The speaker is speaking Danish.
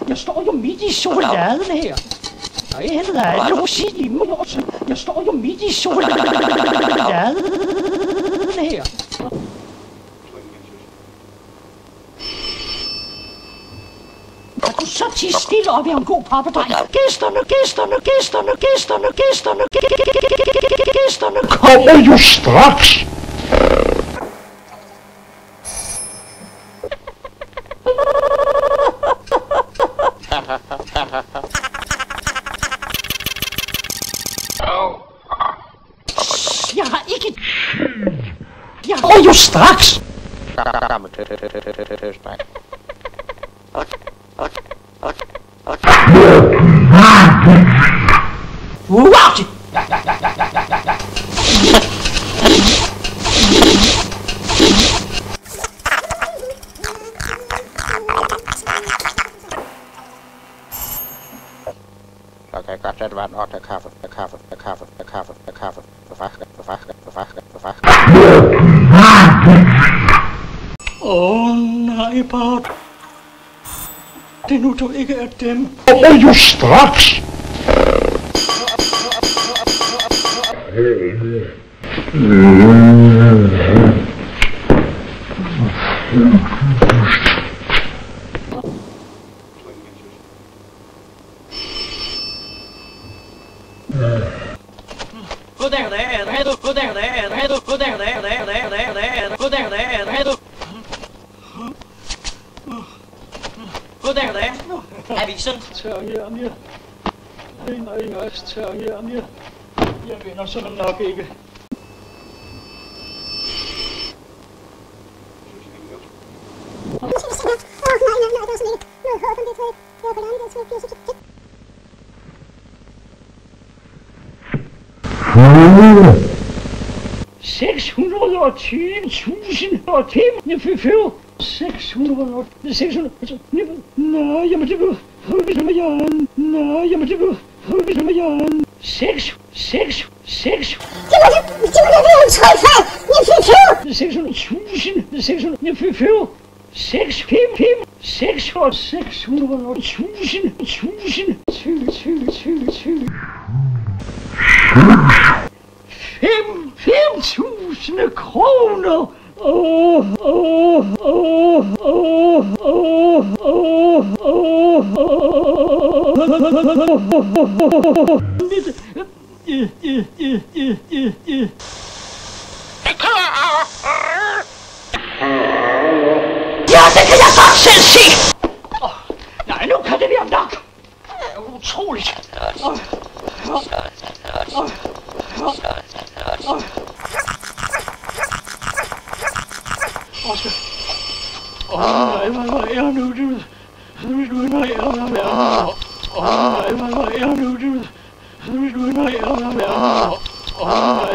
Jeg står jo midt i chokoladen her. Og jeg hedder Rosin. Jeg står jo midt i chokoladen her. Kan du så tige stille og være en god pappedreng? Gæsterne kommer jo straks. Jeg har ikke... Jeg kommer jo straks. Wow! Okay, got that one off the cover. Nej, Bart. Det er nu, du ikke er dem. Kommer jo straks. Avisen. Tørhjerne. Nej, tørhjerne. Jeg vinder sådan nok ikke. Kroner. Ja, det kan jeg godt selv se. Nej, nu kan det være nok. Utroligt. Oscar. Nej, hvad er nu det? Nej,